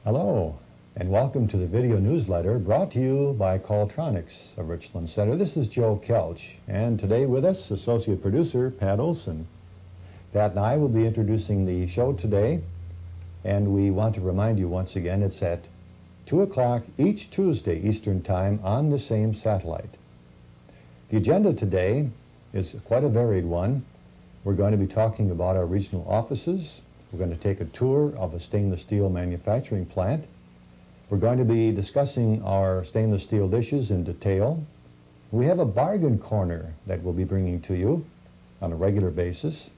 Hello, and welcome to the video newsletter brought to you by KTI13 of Richland Center. This is Joe Kelch, and today with us, associate producer Pat Olson. Pat and I will be introducing the show today, and we want to remind you once again it's at 2 o'clock each Tuesday Eastern Time on the same satellite. The agenda today is quite a varied one. We're going to be talking about our regional offices. We're going to take a tour of a stainless steel manufacturing plant. We're going to be discussing our stainless steel dishes in detail. We have a bargain corner that we'll be bringing to you on a regular basis.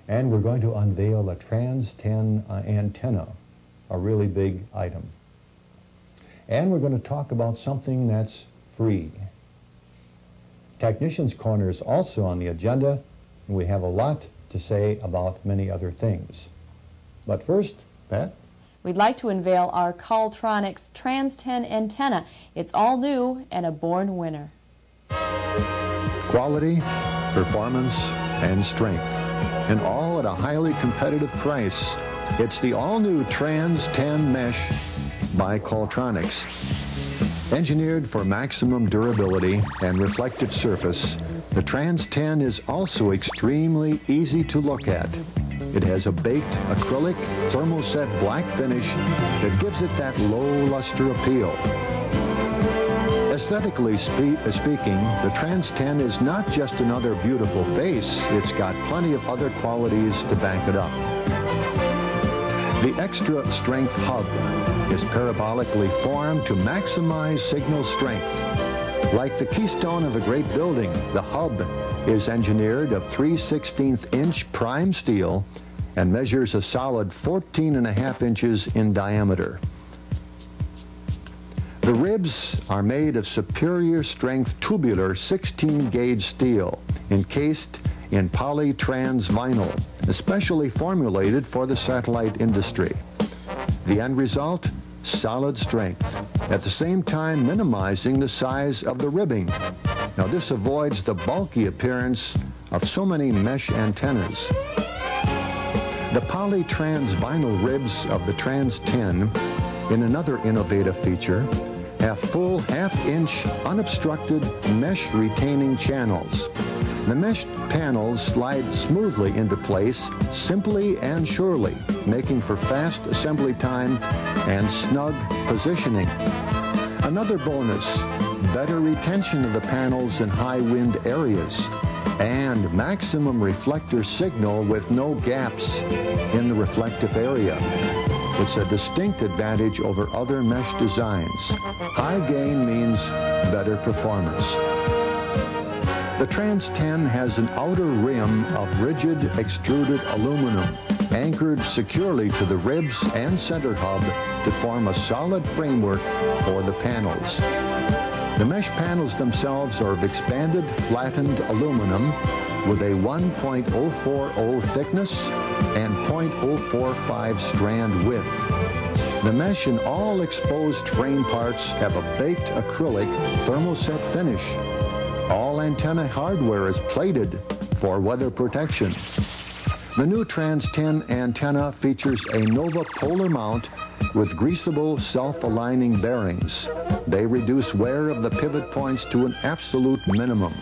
And we're going to unveil a Trans 10 antenna, a really big item. And we're going to talk about something that's free. Technician's Corner is also on the agenda, and we have a lot to say about many other things. But first, Pat? We'd like to unveil our KTI13 Trans 10 antenna. It's all new and a born winner. Quality, performance, and strength, and all at a highly competitive price. It's the all-new Trans 10 Mesh by KTI13. Engineered for maximum durability and reflective surface, the Trans 10 is also extremely easy to look at. It has a baked acrylic thermoset black finish that gives it that low luster appeal. Aesthetically speaking, the Trans 10 is not just another beautiful face, it's got plenty of other qualities to back it up. The extra strength hub is parabolically formed to maximize signal strength. Like the keystone of a great building, the hub is engineered of 3/16" prime steel and measures a solid 14.5 inches in diameter. The ribs are made of superior strength tubular 16-gauge steel encased in polytrans vinyl, especially formulated for the satellite industry. The end result? Solid strength, at the same time minimizing the size of the ribbing. Now this avoids the bulky appearance of so many mesh antennas. The polytrans vinyl ribs of the Trans 10, in another innovative feature, have full half-inch unobstructed mesh retaining channels. The mesh panels slide smoothly into place, simply and surely, making for fast assembly time and snug positioning. Another bonus, better retention of the panels in high wind areas, and maximum reflector signal with no gaps in the reflective area. It's a distinct advantage over other mesh designs. High gain means better performance. The Trans 10 has an outer rim of rigid extruded aluminum anchored securely to the ribs and center hub to form a solid framework for the panels. The mesh panels themselves are of expanded flattened aluminum with a 1.040 thickness and 0.045 strand width. The mesh in all exposed frame parts have a baked acrylic thermoset finish. All antenna hardware is plated for weather protection. The new Trans 10 antenna features a Nova polar mount with greasable self-aligning bearings. They reduce wear of the pivot points to an absolute minimum.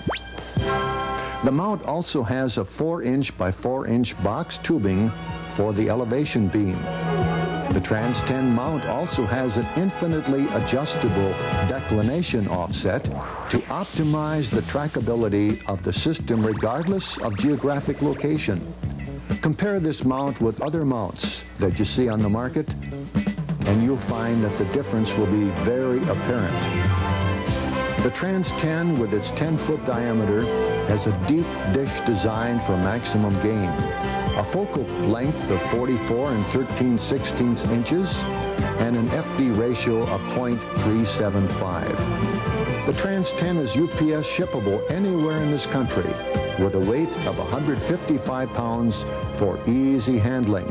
The mount also has a 4" by 4" box tubing for the elevation beam. The Trans 10 mount also has an infinitely adjustable declination offset to optimize the trackability of the system regardless of geographic location. Compare this mount with other mounts that you see on the market, and you'll find that the difference will be very apparent. The Trans 10, with its 10-foot diameter, has a deep dish design for maximum gain, a focal length of 44 and 13/16 inches, and an FD ratio of 0.375. The Trans 10 is UPS shippable anywhere in this country with a weight of 155 pounds for easy handling.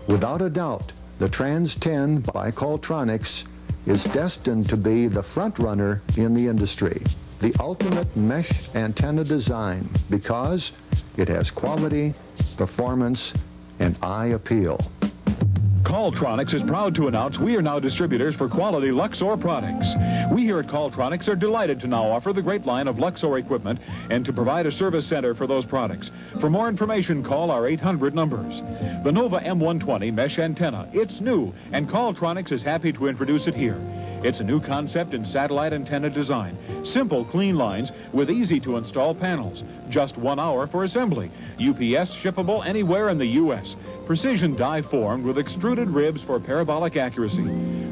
Without a doubt, the Trans 10 by Caltronics is destined to be the front runner in the industry, the ultimate mesh antenna design, because it has quality, performance, and eye appeal. Caltronics is proud to announce we are now distributors for quality Luxor products. We here at Caltronics are delighted to now offer the great line of Luxor equipment and to provide a service center for those products. For more information, call our 800 numbers. The Nova M120 mesh antenna, it's new, and Caltronics is happy to introduce it here. It's a new concept in satellite antenna design. Simple, clean lines with easy-to-install panels. Just 1 hour for assembly. UPS shippable anywhere in the U.S. Precision die formed with extruded ribs for parabolic accuracy.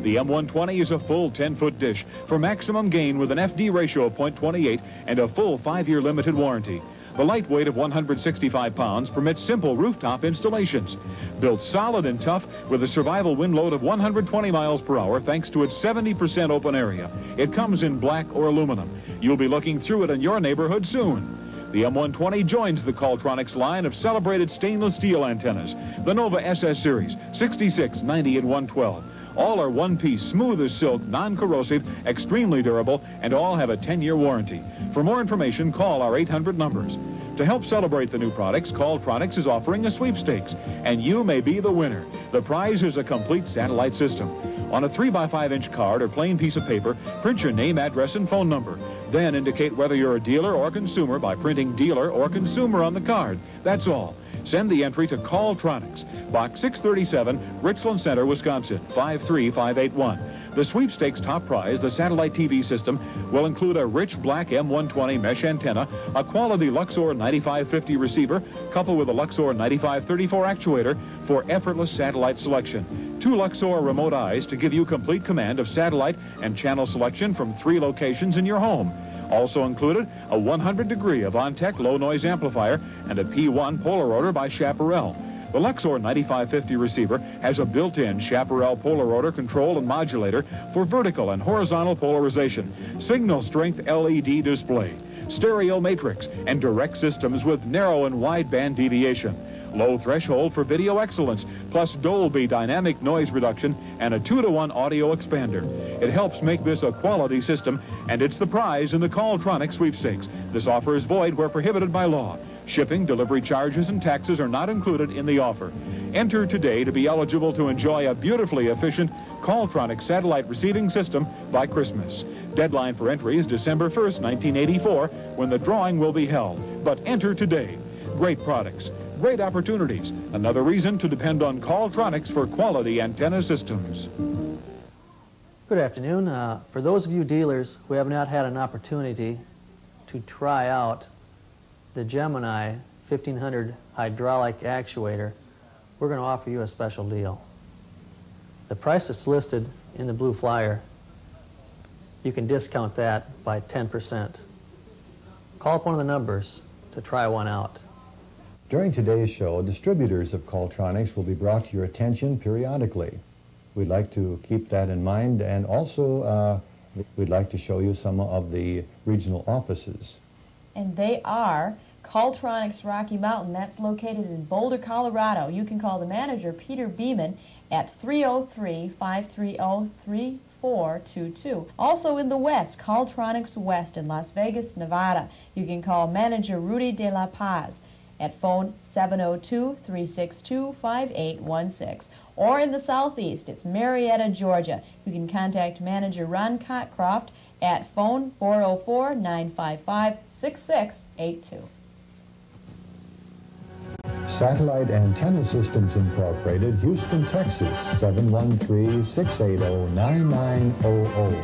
The M120 is a full 10-foot dish for maximum gain with an FD ratio of 0.28 and a full 5-year limited warranty. The light weight of 165 pounds permits simple rooftop installations. Built solid and tough with a survival wind load of 120 miles per hour thanks to its 70% open area. It comes in black or aluminum. You'll be looking through it in your neighborhood soon. The M120 joins the Caltronics line of celebrated stainless steel antennas. The Nova SS Series, 66, 90, and 112. All are one-piece, smooth as silk, non-corrosive, extremely durable, and all have a 10-year warranty. For more information, call our 800 numbers. To help celebrate the new products, Caltronics is offering a sweepstakes, and you may be the winner. The prize is a complete satellite system. On a 3x5-inch card or plain piece of paper, print your name, address, and phone number. Then indicate whether you're a dealer or consumer by printing dealer or consumer on the card. That's all. Send the entry to Caltronics, Box 637, Richland Center, Wisconsin, 53581. The sweepstakes top prize, the satellite TV system, will include a rich black M120 mesh antenna, a quality Luxor 9550 receiver, coupled with a Luxor 9534 actuator for effortless satellite selection. 2 Luxor remote eyes to give you complete command of satellite and channel selection from 3 locations in your home. Also included, a 100-degree of OnTech low-noise amplifier and a P1 polar rotor by Chaparral. The Luxor 9550 receiver has a built-in Chaparral polar rotor control and modulator for vertical and horizontal polarization, signal strength LED display, stereo matrix, and direct systems with narrow and wide band deviation. Low threshold for video excellence, plus Dolby dynamic noise reduction and a 2-to-1 audio expander. It helps make this a quality system, and it's the prize in the Caltronics sweepstakes. This offer is void where prohibited by law. Shipping, delivery charges, and taxes are not included in the offer. Enter today to be eligible to enjoy a beautifully efficient Caltronics satellite receiving system by Christmas. Deadline for entry is December 1st, 1984, when the drawing will be held. But enter today. Great products, great opportunities. Another reason to depend on Caltronics for quality antenna systems. Good afternoon. For those of you dealers who have not had an opportunity to try out the Gemini 1500 hydraulic actuator, we're going to offer you a special deal. The price that's listed in the blue flyer, you can discount that by 10%. Call up one of the numbers to try one out. During today's show, distributors of Caltronics will be brought to your attention periodically. We'd like to keep that in mind, and also we'd like to show you some of the regional offices. And they are Caltronics Rocky Mountain. That's located in Boulder, Colorado. You can call the manager, Peter Beeman, at 303-530-3422. Also in the West, Caltronics West in Las Vegas, Nevada. You can call manager Rudy De La Paz at phone 702-362-5816. Or in the Southeast, it's Marietta, Georgia. You can contact manager Ron Cockcroft at phone 404-955-6682. Satellite Antenna Systems Incorporated, Houston, Texas, 713-680-9900.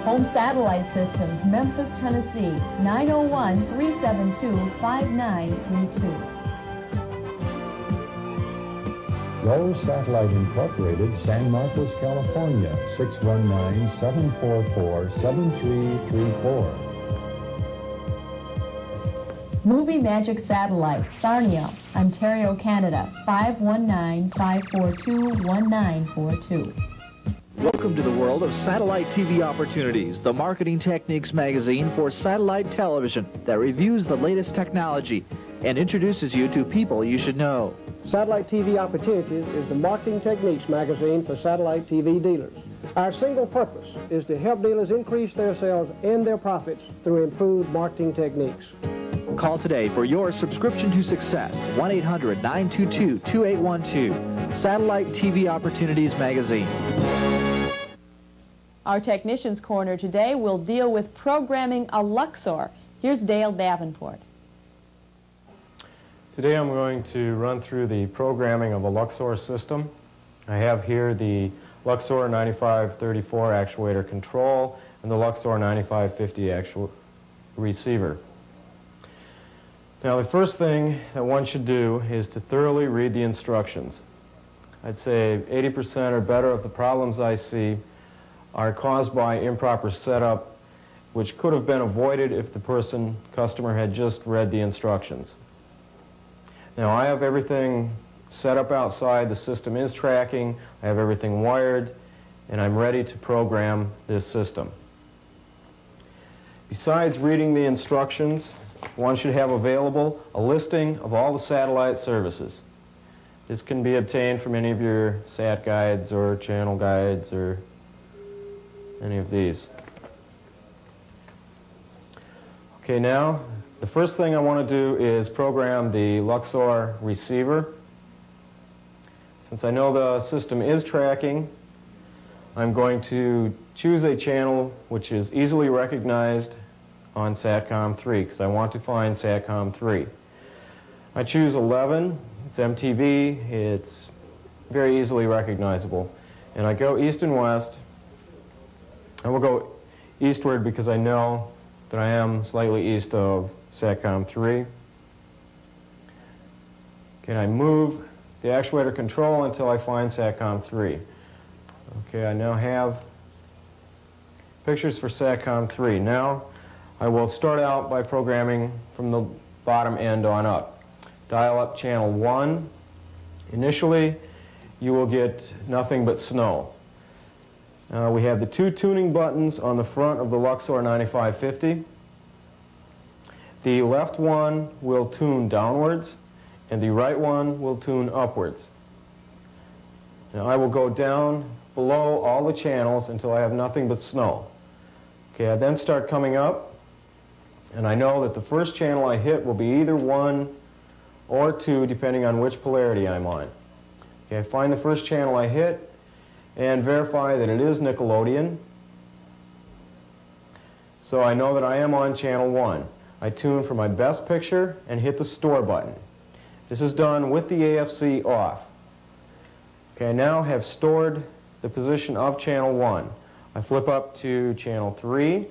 Home Satellite Systems, Memphis, Tennessee, 901-372-5932. Go Satellite Incorporated, San Marcos, California, 619-744-7334. Movie Magic Satellite, Sarnia, Ontario, Canada, 519-542-1942. Welcome to the world of satellite TV opportunities, the Marketing Techniques magazine for satellite television that reviews the latest technology and introduces you to people you should know. Satellite TV Opportunities is the Marketing Techniques magazine for satellite TV dealers. Our single purpose is to help dealers increase their sales and their profits through improved marketing techniques. Call today for your subscription to success, 1-800-922-2812, Satellite TV Opportunities magazine. Our Technicians Corner today will deal with programming a Luxor. Here's Dale Davenport. Today I'm going to run through the programming of a Luxor system. I have here the Luxor 9534 actuator control and the Luxor 9550 receiver. Now the first thing that one should do is to thoroughly read the instructions. I'd say 80% or better of the problems I see are caused by improper setup, which could have been avoided if the customer had just read the instructions. Now I have everything set up outside, the system is tracking, I have everything wired, and I'm ready to program this system. Besides reading the instructions, one should have available a listing of all the satellite services. This can be obtained from any of your SAT guides or channel guides or any of these. Okay, now the first thing I want to do is program the Luxor receiver. Since I know the system is tracking, I'm going to choose a channel which is easily recognized on SATCOM 3 because I want to find SATCOM 3. I choose 11, it's MTV, it's very easily recognizable. And I go east and west. I will go eastward because I know that I am slightly east of SATCOM 3. Okay, I move the actuator control until I find SATCOM 3. Okay, I now have pictures for SATCOM 3. Now I will start out by programming from the bottom end on up. Dial up channel 1. Initially, you will get nothing but snow. We have the two tuning buttons on the front of the Luxor 9550. The left one will tune downwards, and the right one will tune upwards. Now I will go down below all the channels until I have nothing but snow. Okay, I then start coming up, and I know that the first channel I hit will be either 1 or 2, depending on which polarity I'm on. Okay, I find the first channel I hit, and verify that it is Nickelodeon. So I know that I am on channel 1. I tune for my best picture and hit the store button. This is done with the AFC off. Okay, I now have stored the position of channel 1. I flip up to channel 3,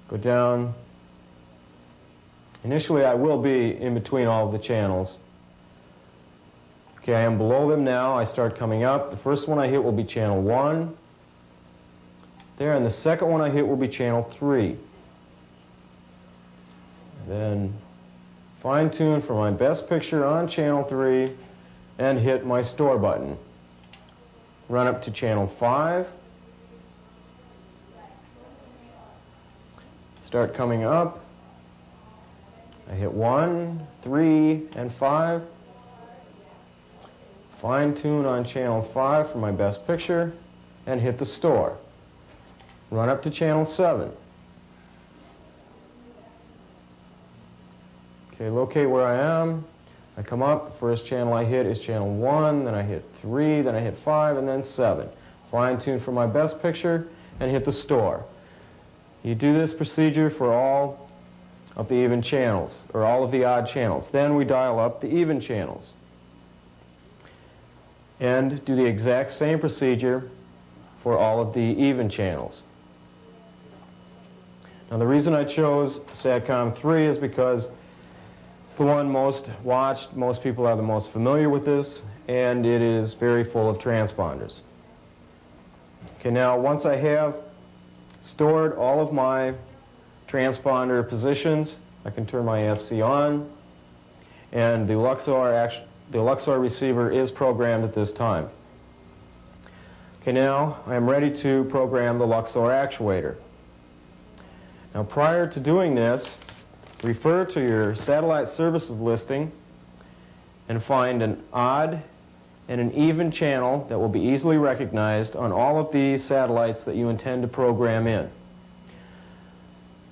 go down. Initially I will be in between all of the channels. Okay, I am below them now. I start coming up. The first one I hit will be channel 1. There, and the second one I hit will be channel 3. And then fine-tune for my best picture on channel 3 and hit my store button. Run up to channel 5. Start coming up. I hit 1, 3, and 5. Fine-tune on channel 5 for my best picture and hit the store. Run up to channel 7. Okay, locate where I am. I come up. The first channel I hit is channel 1, then I hit 3, then I hit 5, and then 7. Fine-tune for my best picture and hit the store. You do this procedure for all of the even channels, or all of the odd channels. Then we dial up the even channels and do the exact same procedure for all of the even channels. Now the reason I chose SATCOM 3 is because it's the one most watched, most people are the most familiar with this, and it is very full of transponders. Okay, now once I have stored all of my transponder positions, I can turn my FC on, and the Luxor receiver is programmed at this time. Okay, now I am ready to program the Luxor actuator. Now prior to doing this, refer to your satellite services listing and find an odd and an even channel that will be easily recognized on all of the satellites that you intend to program in.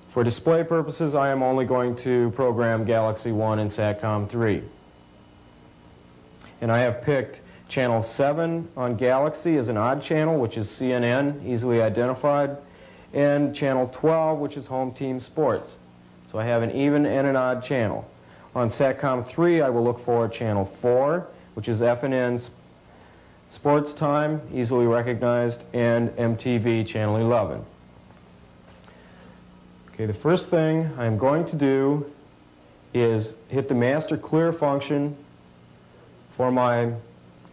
For display purposes, I am only going to program Galaxy 1 and SATCOM 3. And I have picked channel 7 on Galaxy as an odd channel, which is CNN, easily identified, and channel 12, which is Home Team Sports. So I have an even and an odd channel. On SATCOM 3, I will look for channel 4, which is FNN Sports Time, easily recognized, and MTV channel 11. Okay, the first thing I'm going to do is hit the master clear function for my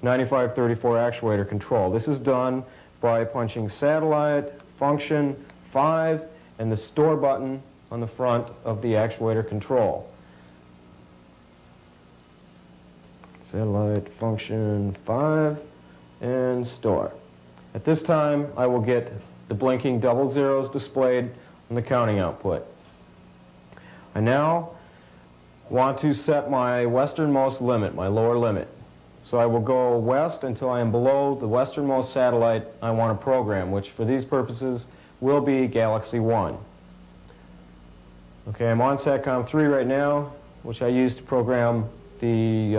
9534 actuator control. This is done by punching satellite, function, 5, and the store button on the front of the actuator control. Satellite, function, 5, and store. At this time, I will get the blinking double zeros displayed on the counting output. I now want to set my westernmost limit, my lower limit. So I will go west until I am below the westernmost satellite I want to program, which for these purposes will be Galaxy 1. Okay, I'm on SATCOM 3 right now, which I use to program the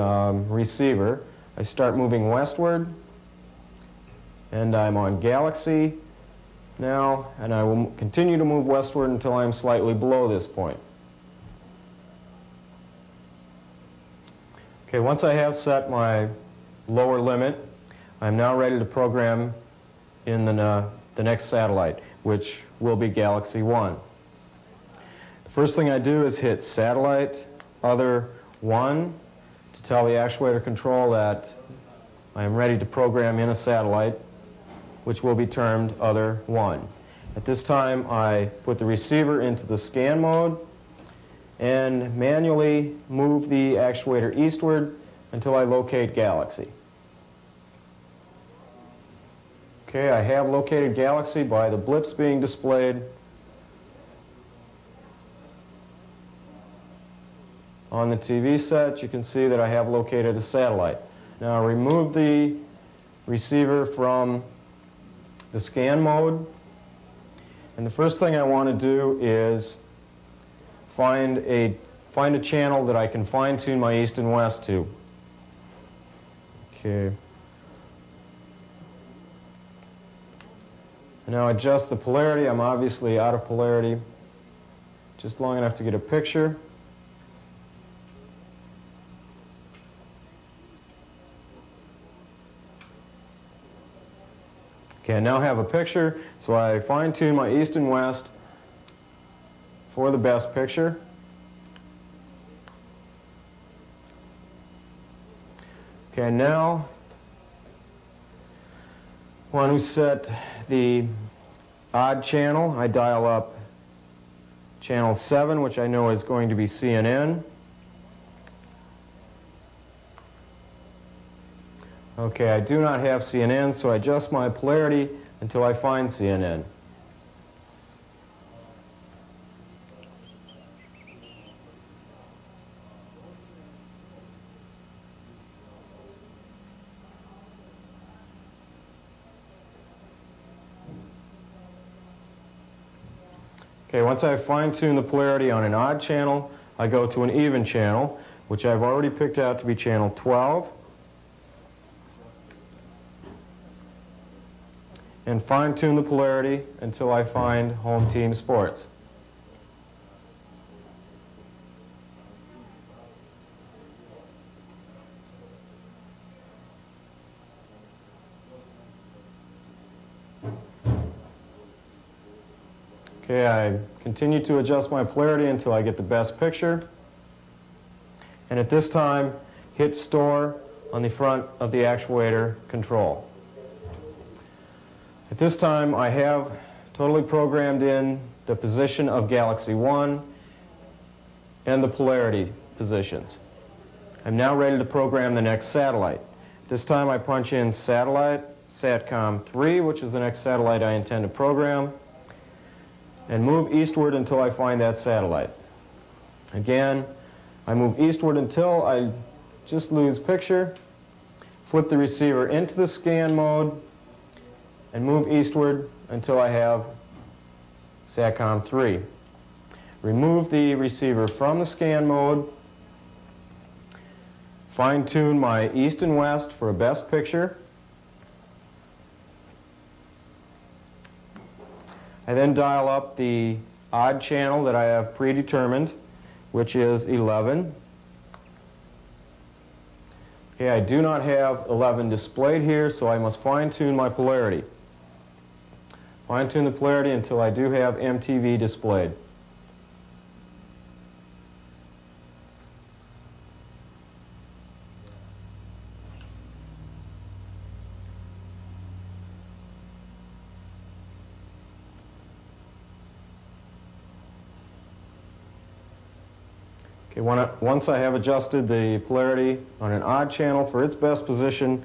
receiver. I start moving westward, and I'm on Galaxy now, and I will continue to move westward until I'm slightly below this point. Okay, once I have set my lower limit, I'm now ready to program in the next satellite, which will be Galaxy 1. The first thing I do is hit Satellite Other 1 to tell the actuator control that I am ready to program in a satellite, which will be termed Other 1. At this time, I put the receiver into the scan mode and manually move the actuator eastward until I locate Galaxy. Okay, I have located Galaxy by the blips being displayed on the TV set. You can see that I have located a satellite. Now remove the receiver from the scan mode, and the first thing I want to do is find a channel that I can fine-tune my east and west to. Okay. Now adjust the polarity. I'm obviously out of polarity, just long enough to get a picture. Okay, I now have a picture, so I fine-tune my east and west for the best picture. Okay, now want to set the odd channel. I dial up channel 7, which I know is going to be CNN. Okay, I do not have CNN, so I adjust my polarity until I find CNN. Okay, once I fine-tune the polarity on an odd channel, I go to an even channel, which I've already picked out to be channel 12. And fine-tune the polarity until I find Home Team Sports. Okay, I continue to adjust my polarity until I get the best picture. And at this time, hit store on the front of the actuator control. At this time, I have totally programmed in the position of Galaxy 1 and the polarity positions. I'm now ready to program the next satellite. This time I punch in satellite, SATCOM 3, which is the next satellite I intend to program, and move eastward until I find that satellite. Again, I move eastward until I just lose picture, flip the receiver into the scan mode, and move eastward until I have SATCOM 3. Remove the receiver from the scan mode, fine-tune my east and west for a best picture. I then dial up the odd channel that I have predetermined, which is 11. Okay, I do not have 11 displayed here, so I must fine-tune my polarity. Fine-tune the polarity until I do have MTV displayed. Okay, once I have adjusted the polarity on an odd channel for its best position,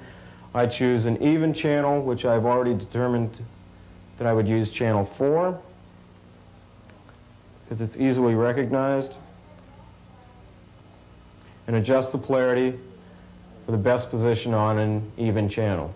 I choose an even channel, which I've already determined that I would use channel 4 because it's easily recognized, and adjust the polarity for the best position on an even channel.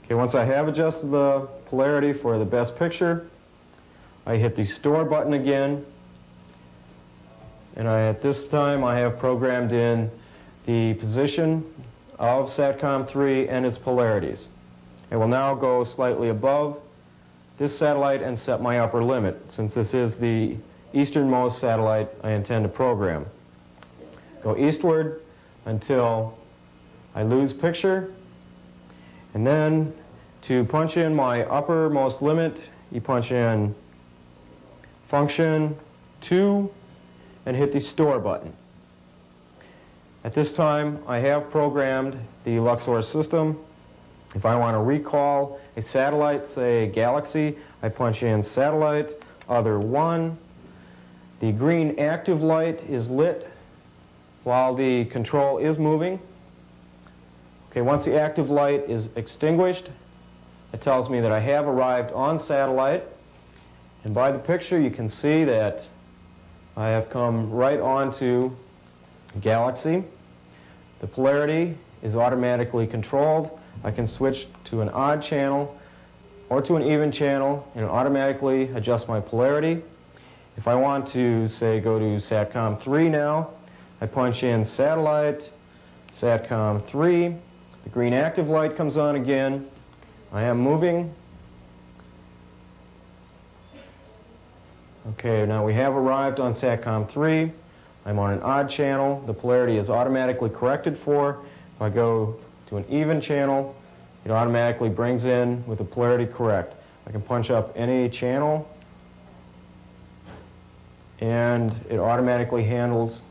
Okay, once I have adjusted the polarity for the best picture, I hit the store button again, and at this time I have programmed in the position of SATCOM 3 and its polarities. I will now go slightly above this satellite and set my upper limit, since this is the easternmost satellite I intend to program. Go eastward until I lose picture, and then to punch in my uppermost limit, you punch in function 2 and hit the store button. At this time, I have programmed the Luxor system. If I want to recall a satellite, say Galaxy, I punch in satellite, other 1. The green active light is lit while the control is moving. Okay, once the active light is extinguished, it tells me that I have arrived on satellite. And by the picture, you can see that I have come right onto Galaxy. The polarity is automatically controlled. I can switch to an odd channel or to an even channel and automatically adjust my polarity. If I want to, say, go to SATCOM 3 now, I punch in satellite, SATCOM 3. The green active light comes on again. I am moving. Okay, now we have arrived on SATCOM 3. I'm on an odd channel. The polarity is automatically corrected for. If I go to an even channel, it automatically brings in with the polarity correct. I can punch up any channel, and it automatically handles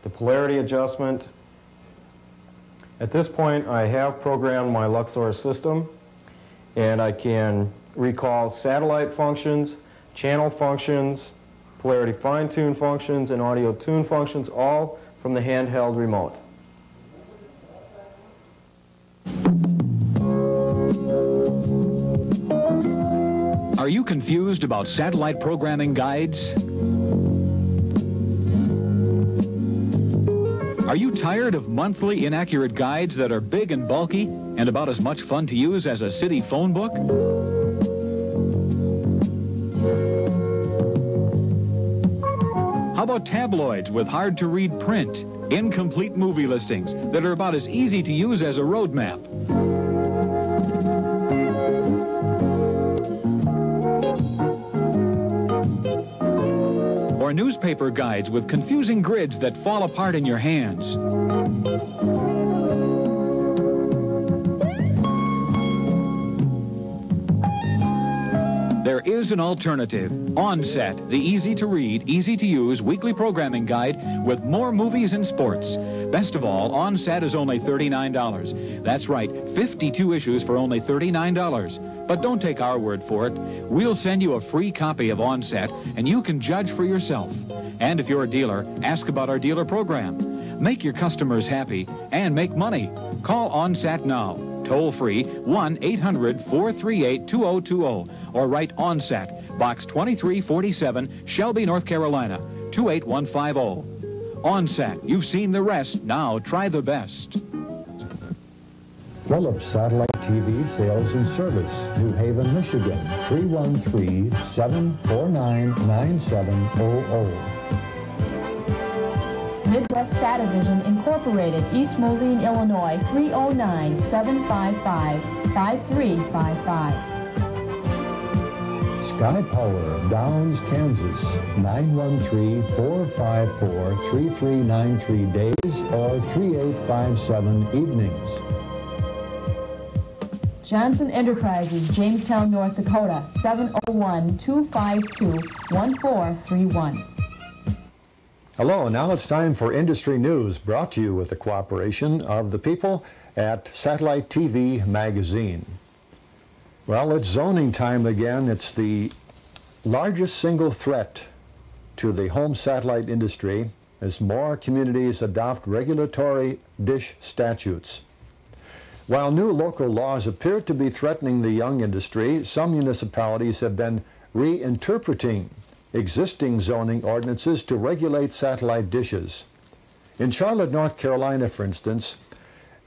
the polarity adjustment. At this point, I have programmed my Luxor system, and I can recall satellite functions, channel functions, polarity fine-tune functions, and audio tune functions, all from the handheld remote. Are you confused about satellite programming guides? Are you tired of monthly inaccurate guides that are big and bulky and about as much fun to use as a city phone book? How about tabloids with hard-to-read print, incomplete movie listings that are about as easy to use as a road map? are newspaper guides with confusing grids that fall apart in your hands. There is an alternative. Onset, the easy-to-read, easy-to-use weekly programming guide with more movies and sports. Best of all, Onset is only $39. That's right, 52 issues for only $39. But don't take our word for it. We'll send you a free copy of Onset, and you can judge for yourself. And if you're a dealer, ask about our dealer program. Make your customers happy and make money. Call Onset now. Toll-free 1-800-438-2020 or write Onset, Box 2347, Shelby, North Carolina, 28150. Onset, you've seen the rest. Now try the best. Philips Satellite TV Sales and Service, New Haven, Michigan, 313-749-9700. Midwest Satavision Incorporated, East Moline, Illinois, 309-755-5355. Sky Power, Downs, Kansas, 913-454-3393 days or 3857 evenings. Johnson Enterprises, Jamestown, North Dakota, 701-252-1431. Hello, now it's time for industry news brought to you with the cooperation of the people at Satellite TV Magazine. Well, it's zoning time again. It's the largest single threat to the home satellite industry as more communities adopt regulatory dish statutes. While new local laws appear to be threatening the young industry, some municipalities have been reinterpreting existing zoning ordinances to regulate satellite dishes. In Charlotte, North Carolina, for instance,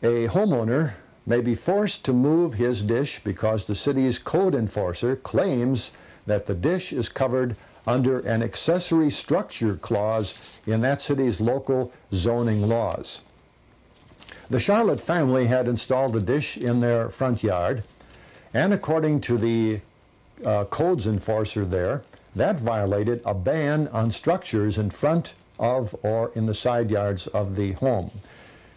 a homeowner may be forced to move his dish because the city's code enforcer claims that the dish is covered under an accessory structure clause in that city's local zoning laws. The Charlotte family had installed a dish in their front yard, and according to the codes enforcer there, that violated a ban on structures in front of or in the side yards of the home.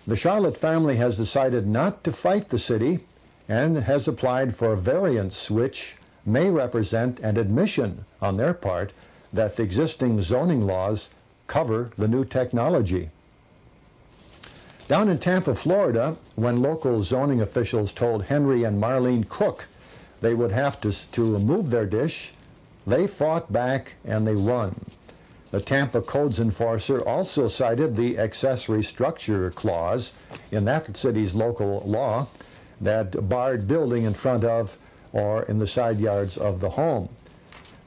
The Charlotte family has decided not to fight the city and has applied for a variance which may represent an admission on their part that the existing zoning laws cover the new technology. Down in Tampa, Florida, when local zoning officials told Henry and Marlene Cook they would have to move their dish, they fought back and they won. The Tampa Codes Enforcer also cited the accessory structure clause in that city's local law that barred building in front of or in the side yards of the home.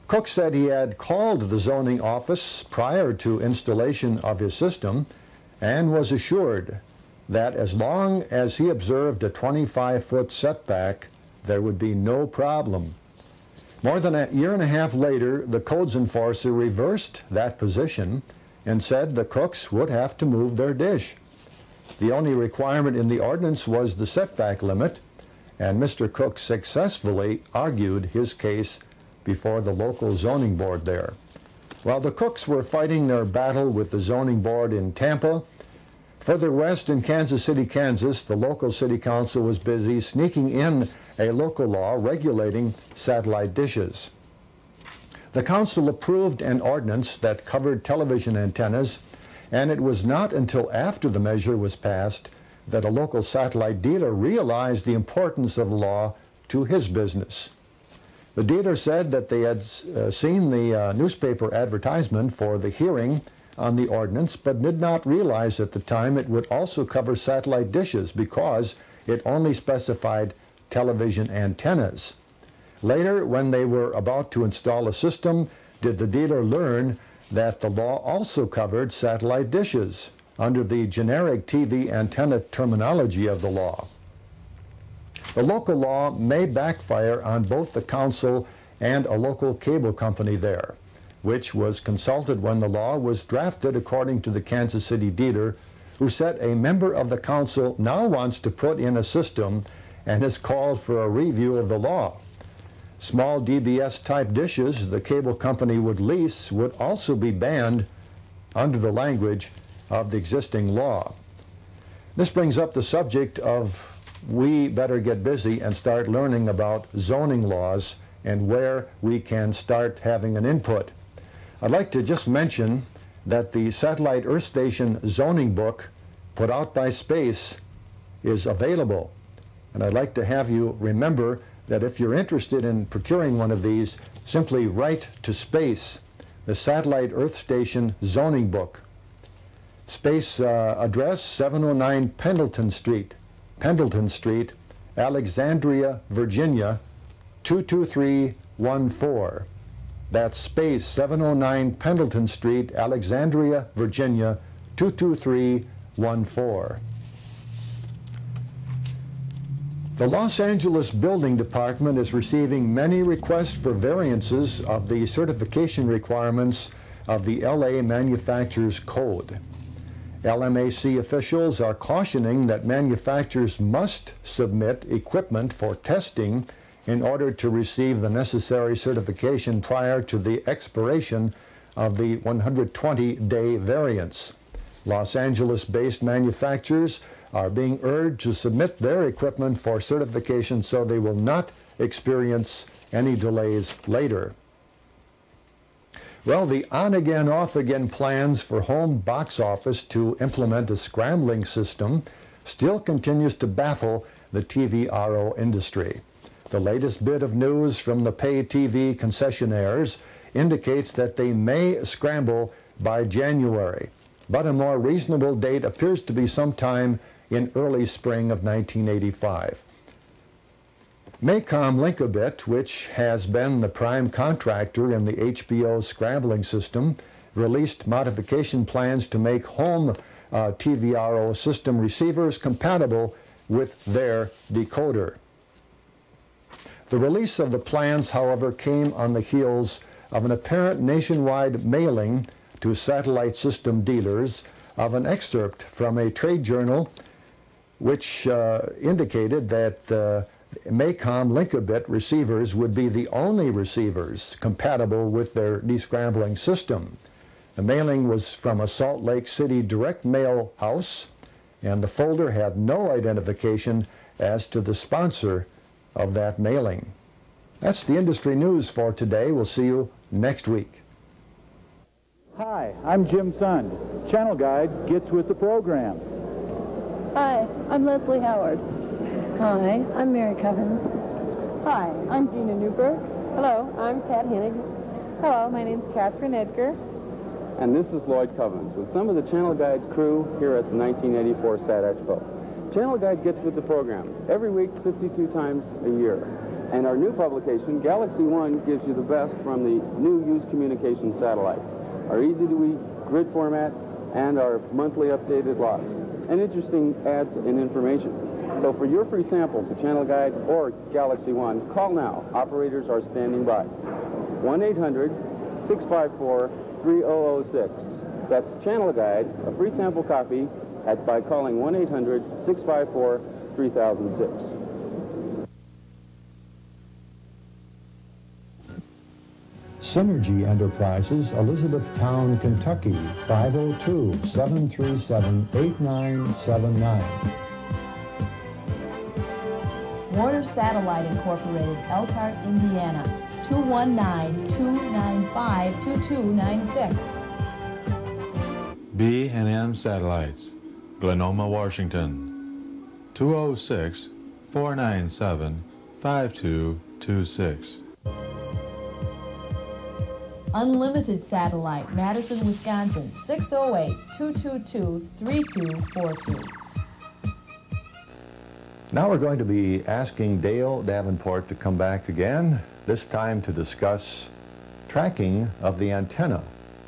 Cook said he had called the zoning office prior to installation of his system and was assured that as long as he observed a 25-foot setback, there would be no problem. More than a year and a half later, the codes enforcer reversed that position and said the Cooks would have to move their dish. The only requirement in the ordinance was the setback limit, and Mr. Cook successfully argued his case before the local zoning board there. While the Cooks were fighting their battle with the zoning board in Tampa, further west in Kansas City, Kansas, the local city council was busy sneaking in a local law regulating satellite dishes. The council approved an ordinance that covered television antennas, and it was not until after the measure was passed that a local satellite dealer realized the importance of the law to his business. The dealer said that they had seen the newspaper advertisement for the hearing on the ordinance, but did not realize at the time it would also cover satellite dishes because it only specified television antennas. Later, when they were about to install a system, did the dealer learn that the law also covered satellite dishes under the generic TV antenna terminology of the law. The local law may backfire on both the council and a local cable company there, which was consulted when the law was drafted, according to the Kansas City dealer, who said a member of the council now wants to put in a system and has called for a review of the law. Small DBS-type dishes the cable company would lease would also be banned under the language of the existing law. This brings up the subject of we better get busy and start learning about zoning laws and where we can start having an input. I'd like to just mention that the Satellite Earth Station zoning book put out by Space is available. And I'd like to have you remember that if you're interested in procuring one of these, simply write to Space, the Satellite Earth Station zoning book. Space address 709 Pendleton Street, Alexandria, Virginia 22314. That's Space 709 Pendleton Street, Alexandria, Virginia 22314. The Los Angeles Building Department is receiving many requests for variances of the certification requirements of the LA Manufacturers Code. LMAC officials are cautioning that manufacturers must submit equipment for testing in order to receive the necessary certification prior to the expiration of the 120-day variance. Los Angeles-based manufacturers are being urged to submit their equipment for certification so they will not experience any delays later. Well, the on-again, off-again plans for home box office to implement a scrambling system still continues to baffle the TVRO industry. The latest bit of news from the pay TV concessionaires indicates that they may scramble by January, but a more reasonable date appears to be sometime in early spring of 1985. Maycom Linkabit, which has been the prime contractor in the HBO scrambling system, released modification plans to make home TVRO system receivers compatible with their decoder. The release of the plans, however, came on the heels of an apparent nationwide mailing to satellite system dealers of an excerpt from a trade journal which indicated that Maycom Linkabit receivers would be the only receivers compatible with their descrambling system. The mailing was from a Salt Lake City direct mail house, and the folder had no identification as to the sponsor of that mailing. That's the industry news for today. We'll see you next week. Hi, I'm Jim Sund. Channel Guide gets with the program. Hi, I'm Leslie Howard. Hi, I'm Mary Covens. Hi, I'm Dina Newberg. Hello, I'm Pat Hennig. Hello, my name's Catherine Edgar. And this is Lloyd Covens with some of the Channel Guide crew here at the 1984 Sat Expo. Channel Guide gets with the program every week, 52 times a year. And our new publication, Galaxy One, gives you the best from the new used communication satellite. Our easy-to-read grid format and our monthly updated logs. And interesting ads and information. So for your free sample to Channel Guide or Galaxy One, call now. Operators are standing by. 1-800-654-3006. That's Channel Guide, a free sample copy by calling 1-800-654-3006. Synergy Enterprises, Elizabethtown, Kentucky, 502-737-8979. Warner Satellite Incorporated, Elkhart, Indiana, 219-295-2296. B&M Satellites, Glenoma, Washington, 206-497-5226. Unlimited Satellite, Madison, Wisconsin, 608-222-3242. Now we're going to be asking Dale Davenport to come back again, this time to discuss tracking of the antenna,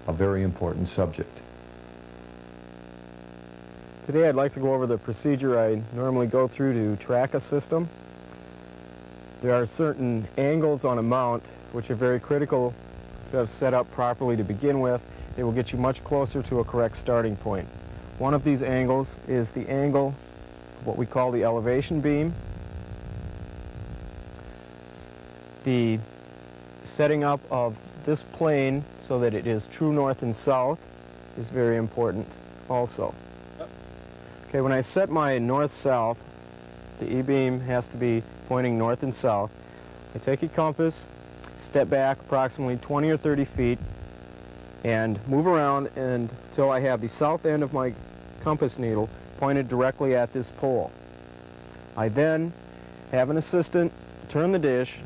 a very important subject. Today I'd like to go over the procedure I normally go through to track a system. There are certain angles on a mount which are very critical to have set up properly to begin with. They will get you much closer to a correct starting point. One of these angles is the angle, what we call the elevation beam. The setting up of this plane so that it is true north and south is very important also. Okay, when I set my north-south, the E-beam has to be pointing north and south. I take a compass, step back approximately 20 or 30 feet, and move around until I have the south end of my compass needle pointed directly at this pole. I then have an assistant turn the dish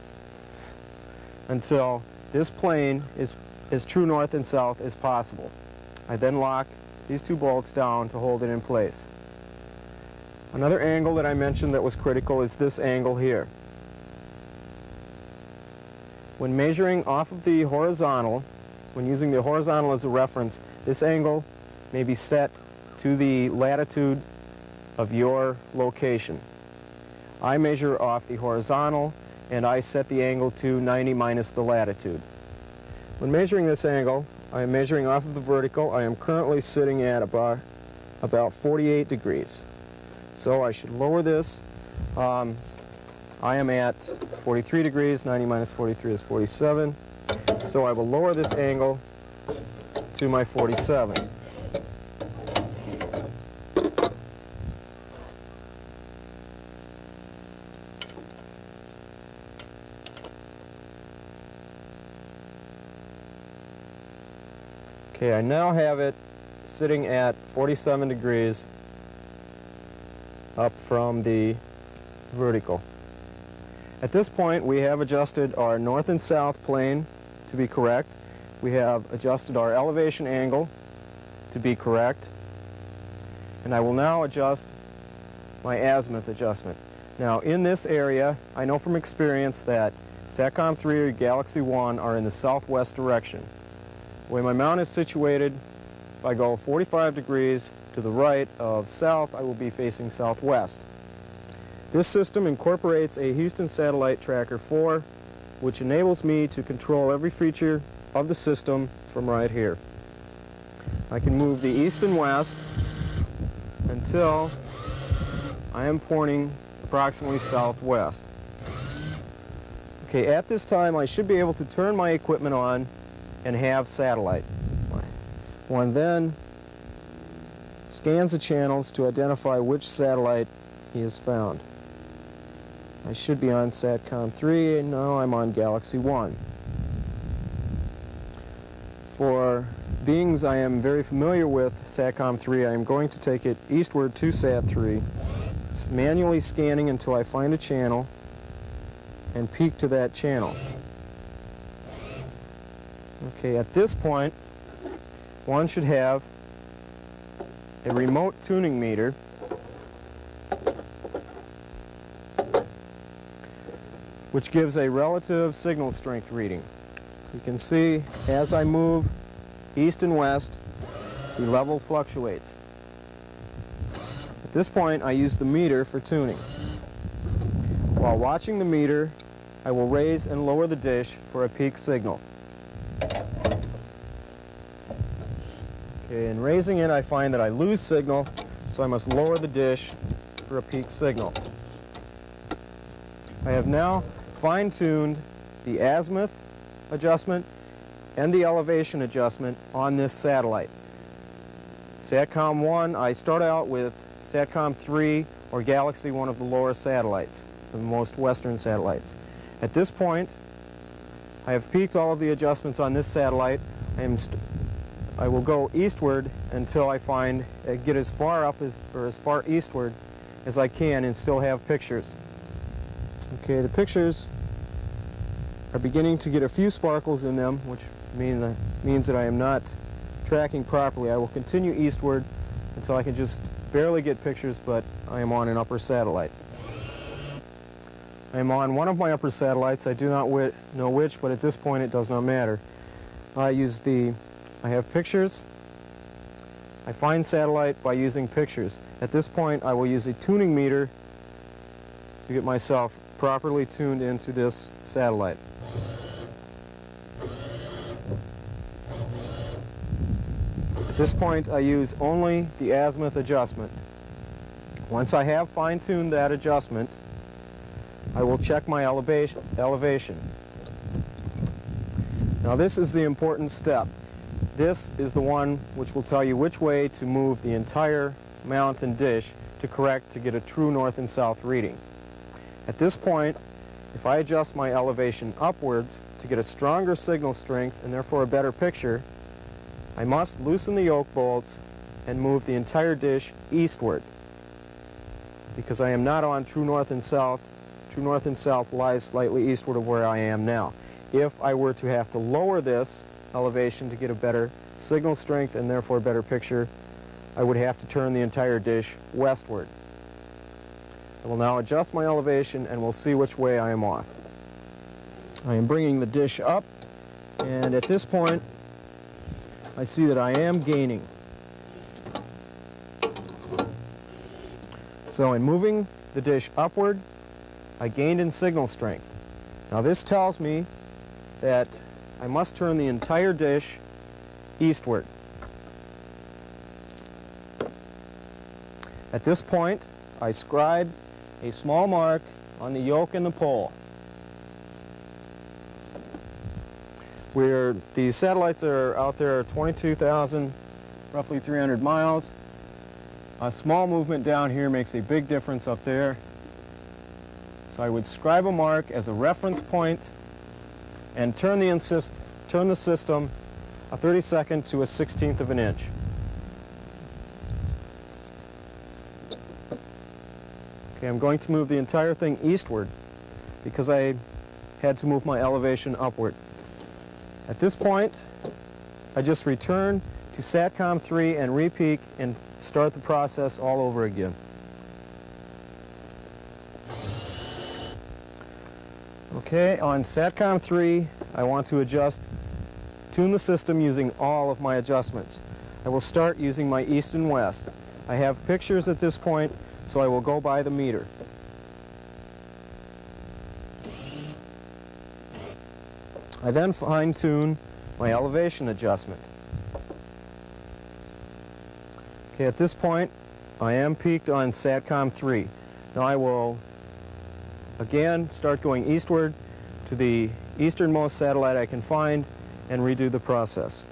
until this plane is as true north and south as possible. I then lock these two bolts down to hold it in place. Another angle that I mentioned that was critical is this angle here. When measuring off of the horizontal, when using the horizontal as a reference, this angle may be set to the latitude of your location. I measure off the horizontal and I set the angle to 90 minus the latitude. When measuring this angle, I am measuring off of the vertical. I am currently sitting at about 48 degrees. So I should lower this. I am at 43 degrees, 90 minus 43 is 47. So I will lower this angle to my 47. Okay, I now have it sitting at 47 degrees up from the vertical. At this point, we have adjusted our north and south plane to be correct. We have adjusted our elevation angle to be correct. And I will now adjust my azimuth adjustment. Now, in this area, I know from experience that SATCOM 3 or Galaxy 1 are in the southwest direction. The way my mount is situated, if I go 45 degrees to the right of south, I will be facing southwest. This system incorporates a Houston Satellite Tracker 4, which enables me to control every feature of the system from right here. I can move the east and west until I am pointing approximately southwest. Okay, at this time I should be able to turn my equipment on and have satellite. One then scans the channels to identify which satellite he has found. I should be on SATCOM 3, and now I'm on Galaxy 1. For beings I am very familiar with SATCOM 3, I am going to take it eastward to SAT 3, manually scanning until I find a channel and peek to that channel. Okay, at this point, one should have a remote tuning meter which gives a relative signal strength reading. You can see as I move east and west, the level fluctuates. At this point, I use the meter for tuning. While watching the meter, I will raise and lower the dish for a peak signal. Okay, in raising it, I find that I lose signal, so I must lower the dish for a peak signal. I have now fine-tuned the azimuth adjustment and the elevation adjustment on this satellite. SATCOM 1, I start out with SATCOM 3 or Galaxy, one of the lower satellites, the most western satellites. At this point, I have peaked all of the adjustments on this satellite. I will go eastward until I get as far up or as far eastward as I can and still have pictures. Okay, the pictures are beginning to get a few sparkles in them, which means that I am not tracking properly. I will continue eastward until I can just barely get pictures, but I am on an upper satellite. I am on one of my upper satellites. I do not know which, but at this point it does not matter. I have pictures. I find satellite by using pictures. At this point, I will use a tuning meter to get myself properly tuned into this satellite. At this point, I use only the azimuth adjustment. Once I have fine-tuned that adjustment, I will check my elevation. Now this is the important step. This is the one which will tell you which way to move the entire mount and dish to correct to get a true north and south reading. At this point, if I adjust my elevation upwards to get a stronger signal strength and therefore a better picture, I must loosen the yoke bolts and move the entire dish eastward, because I am not on true north and south. True north and south lies slightly eastward of where I am now. If I were to have to lower this elevation to get a better signal strength and therefore a better picture, I would have to turn the entire dish westward. I will now adjust my elevation and we'll see which way I am off. I am bringing the dish up, and at this point I see that I am gaining. So in moving the dish upward, I gained in signal strength. Now this tells me that I must turn the entire dish eastward. At this point, I scribe a small mark on the yoke and the pole. Where the satellites are out there are 22,000, roughly 300 miles. A small movement down here makes a big difference up there. So I would scribe a mark as a reference point and turn the system a 32nd to a 16th of an inch. Okay, I'm going to move the entire thing eastward because I had to move my elevation upward. At this point, I just return to SATCOM 3 and repeak and start the process all over again. Okay, on SATCOM 3, I want to tune the system using all of my adjustments. I will start using my east and west. I have pictures at this point, so I will go by the meter. I then fine-tune my elevation adjustment. Okay, at this point, I am peaked on SATCOM 3. Now I will again start going eastward to the easternmost satellite I can find and redo the process.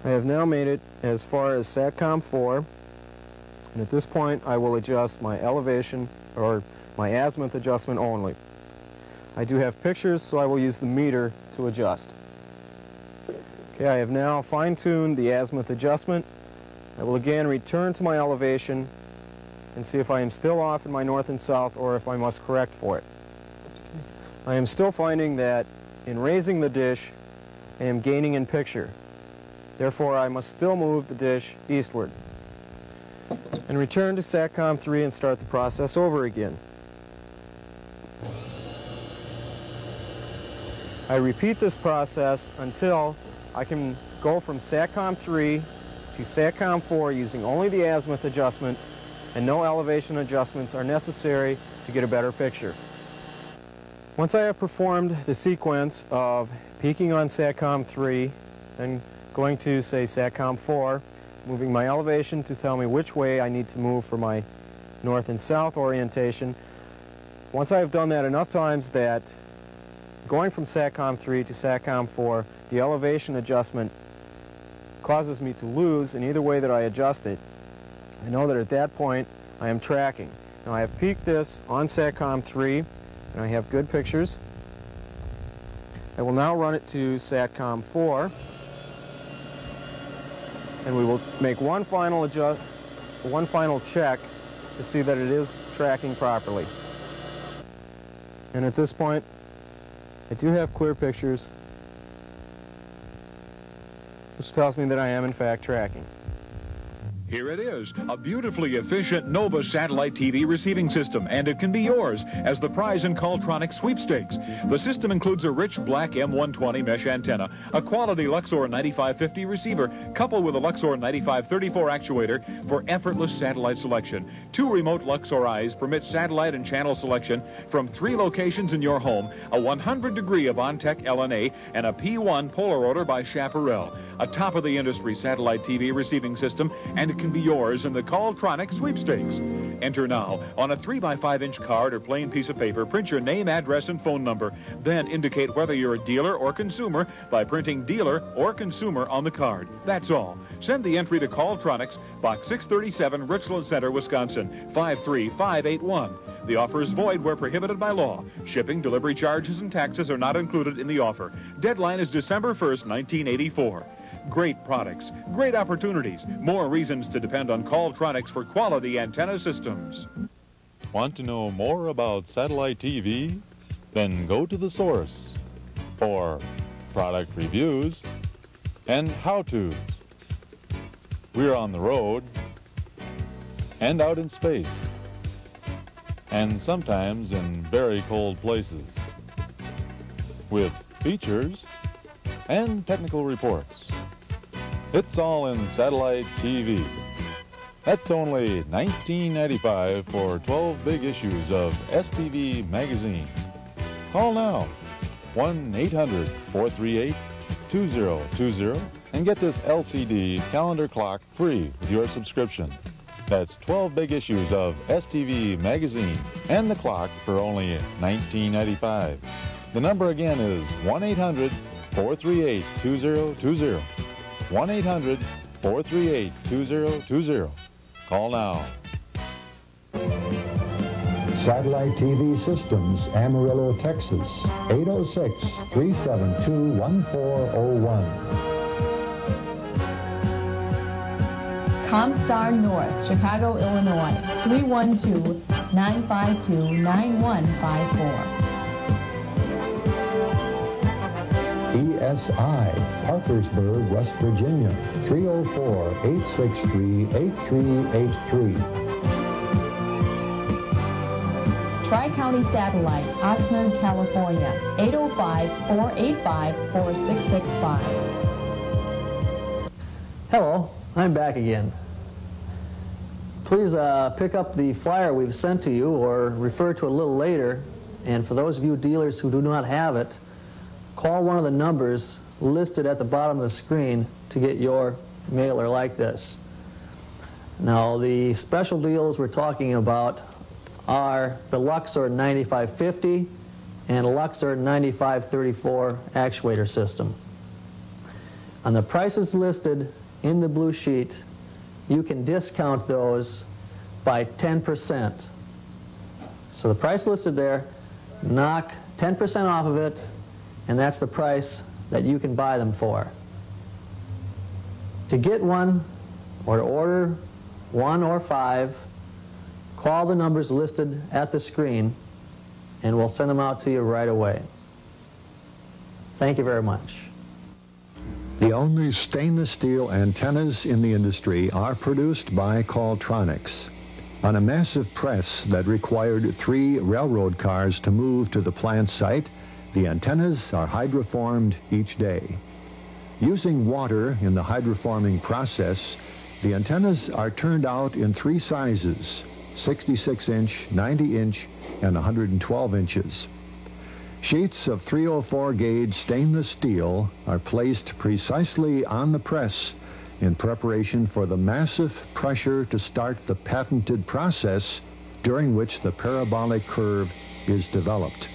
I have now made it as far as SATCOM 4, and at this point I will adjust my elevation or my azimuth adjustment only. I do have pictures, so I will use the meter to adjust. Okay, I have now fine-tuned the azimuth adjustment. I will again return to my elevation and see if I am still off in my north and south or if I must correct for it. I am still finding that in raising the dish, I am gaining in picture. Therefore, I must still move the dish eastward and return to SATCOM 3 and start the process over again. I repeat this process until I can go from SATCOM 3 to SATCOM 4 using only the azimuth adjustment, and no elevation adjustments are necessary to get a better picture. Once I have performed the sequence of peaking on SATCOM 3 and going to, say, SATCOM 4, moving my elevation to tell me which way I need to move for my north and south orientation, once I have done that enough times that going from SATCOM 3 to SATCOM 4, the elevation adjustment causes me to lose in either way that I adjust it, I know that at that point I am tracking. Now I have peaked this on SATCOM 3 and I have good pictures. I will now run it to SATCOM 4 and we will make one final check to see that it is tracking properly. And at this point I do have clear pictures, which tells me that I am in fact tracking. Here it is, a beautifully efficient Nova satellite TV receiving system, and it can be yours as the prize in Caltronics sweepstakes. The system includes a rich black M120 mesh antenna, a quality Luxor 9550 receiver, coupled with a Luxor 9534 actuator for effortless satellite selection. 2 remote Luxor eyes permit satellite and channel selection from 3 locations in your home, a 100-degree of OnTech LNA, and a P1 polar rotor by Chaparral. A top-of-the-industry satellite TV receiving system, and it can be yours in the Caltronics sweepstakes. Enter now. On a 3x5-inch card or plain piece of paper, print your name, address, and phone number. Then indicate whether you're a dealer or consumer by printing dealer or consumer on the card. That's all. Send the entry to Calltronics, Box 637, Richland Center, Wisconsin, 53581. The offer is void where prohibited by law. Shipping, delivery charges, and taxes are not included in the offer. Deadline is December 1st, 1984. Great products, great opportunities, more reasons to depend on Calltronics for quality antenna systems. Want to know more about satellite TV? Then go to the source for product reviews and how-tos. We're on the road and out in space, and sometimes in very cold places, with features and technical reports. It's all in satellite TV. That's only $19.95 for 12 big issues of STV magazine. Call now, 1-800-438-2020, and get this LCD calendar clock free with your subscription. That's 12 big issues of STV magazine and the clock for only $19.95. The number again is 1-800-438-2020. 1-800-438-2020. Call now. Satellite TV Systems, Amarillo, Texas, 806-372-1401. Comstar North, Chicago, Illinois, 312-952-9154. ESI, Parkersburg, West Virginia, 304-863-8383. Tri-County Satellite, Oxnard, California, 805-485-4665. Hello, I'm back again. Please pick up the flyer we've sent to you or refer to it a little later. And for those of you dealers who do not have it, call one of the numbers listed at the bottom of the screen to get your mailer like this. Now, the special deals we're talking about are the Luxor 9550 and Luxor 9534 actuator system. On the prices listed in the blue sheet, you can discount those by 10%. So the price listed there, knock 10% off of it, and that's the price that you can buy them for. To get one, or to order one or 5, call the numbers listed at the screen, and we'll send them out to you right away. Thank you very much. The only stainless steel antennas in the industry are produced by Calltronics. On a massive press that required 3 railroad cars to move to the plant site, the antennas are hydroformed each day. Using water in the hydroforming process, the antennas are turned out in 3 sizes, 66-inch, 90-inch, and 112 inches. Sheets of 304-gauge stainless steel are placed precisely on the press in preparation for the massive pressure to start the patented process during which the parabolic curve is developed.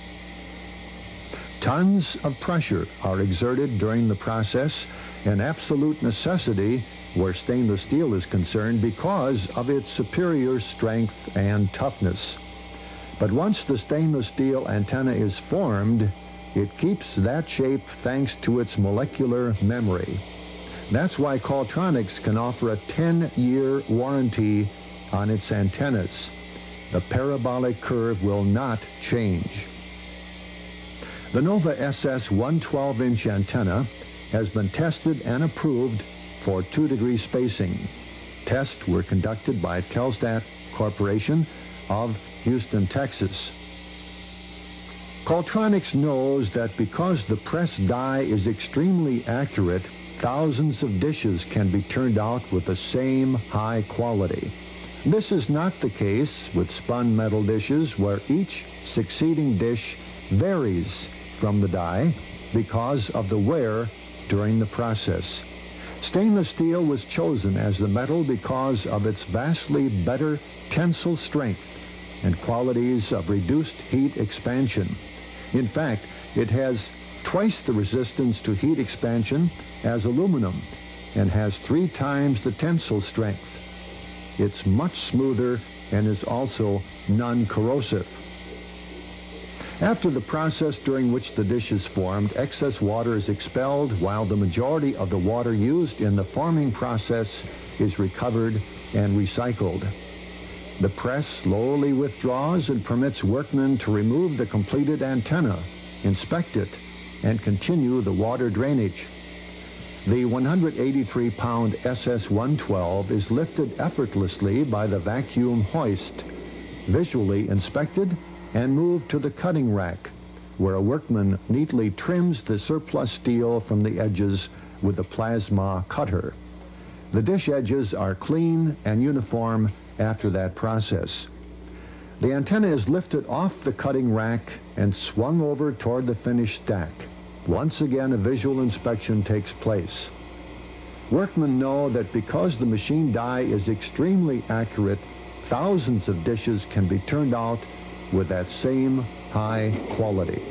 Tons of pressure are exerted during the process, an absolute necessity where stainless steel is concerned because of its superior strength and toughness. But once the stainless steel antenna is formed, it keeps that shape thanks to its molecular memory. That's why Calltronics can offer a 10-year warranty on its antennas. The parabolic curve will not change. The Nova SS 112-inch antenna has been tested and approved for 2-degree spacing. Tests were conducted by Telstat Corporation of Houston, Texas. Calltronics knows that because the press die is extremely accurate, thousands of dishes can be turned out with the same high quality. This is not the case with spun metal dishes, where each succeeding dish varies from the die because of the wear during the process. Stainless steel was chosen as the metal because of its vastly better tensile strength and qualities of reduced heat expansion. In fact, it has twice the resistance to heat expansion as aluminum and has 3 times the tensile strength. It's much smoother and is also non-corrosive. After the process during which the dish is formed, excess water is expelled while the majority of the water used in the forming process is recovered and recycled. The press slowly withdraws and permits workmen to remove the completed antenna, inspect it, and continue the water drainage. The 183-pound SS-112 is lifted effortlessly by the vacuum hoist, visually inspected, and moved to the cutting rack, where a workman neatly trims the surplus steel from the edges with a plasma cutter. The dish edges are clean and uniform after that process. The antenna is lifted off the cutting rack and swung over toward the finished stack. Once again, a visual inspection takes place. Workmen know that because the machine die is extremely accurate, thousands of dishes can be turned out with that same high quality.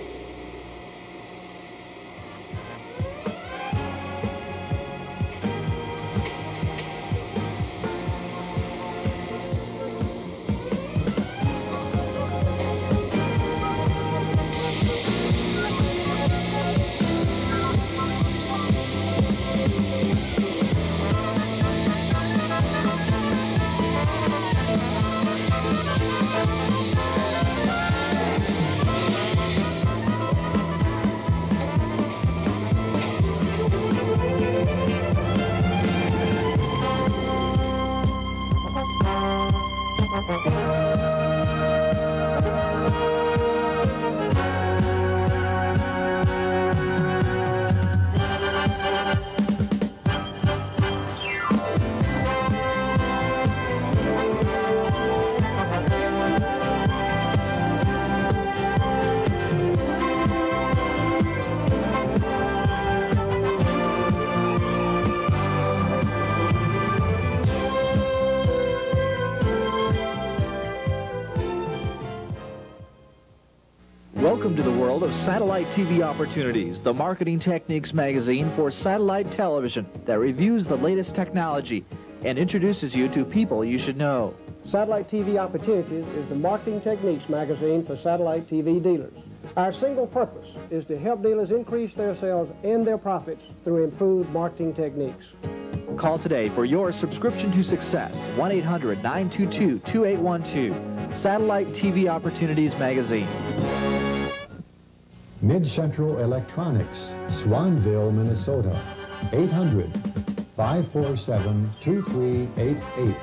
Welcome to the world of satellite TV opportunities, the marketing techniques magazine for satellite television that reviews the latest technology and introduces you to people you should know. Satellite TV Opportunities is the marketing techniques magazine for satellite TV dealers. Our single purpose is to help dealers increase their sales and their profits through improved marketing techniques. Call today for your subscription to success, 1-800-922-2812, Satellite TV Opportunities Magazine. Mid-Central Electronics, Swanville, Minnesota, 800-547-2388.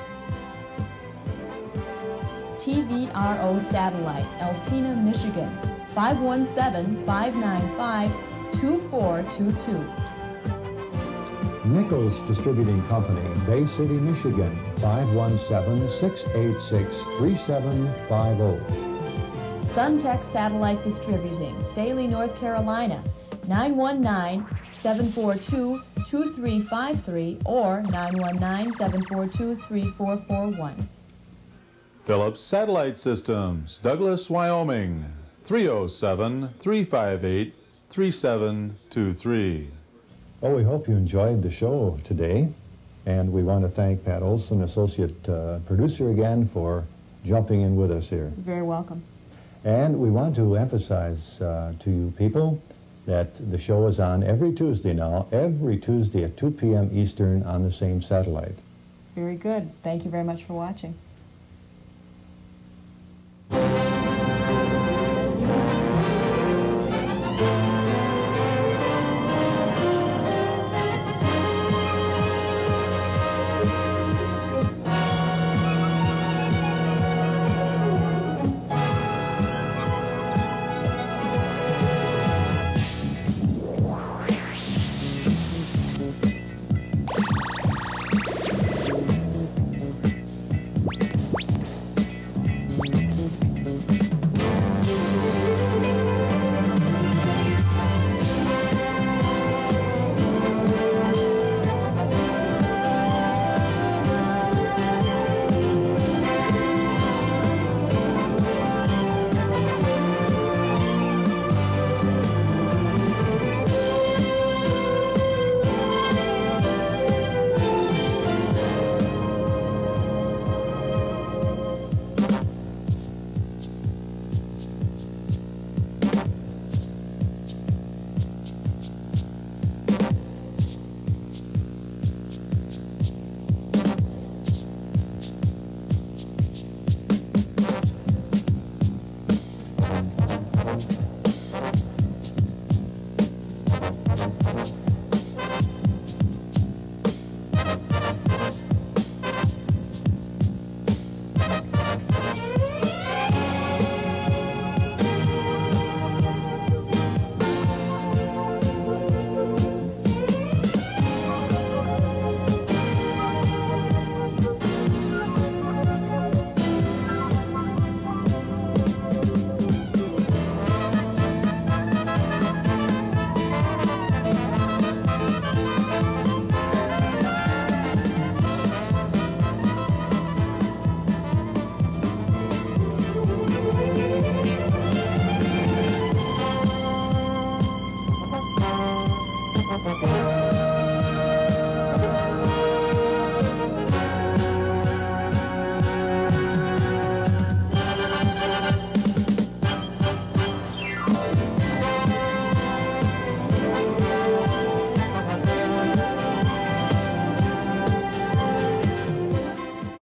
TVRO Satellite, Alpena, Michigan, 517-595-2422. Nichols Distributing Company, Bay City, Michigan, 517-686-3750. Suntech Satellite Distributing, Staley, North Carolina, 919-742-2353 or 919-742-3441. Phillips Satellite Systems, Douglas, Wyoming, 307-358-3723. Well, we hope you enjoyed the show today, and we want to thank Pat Olson, Associate Producer, again for jumping in with us here. You're very welcome. And we want to emphasize to you people that the show is on every Tuesday now, every Tuesday at 2 p.m. Eastern on the same satellite. Very good. Thank you very much for watching.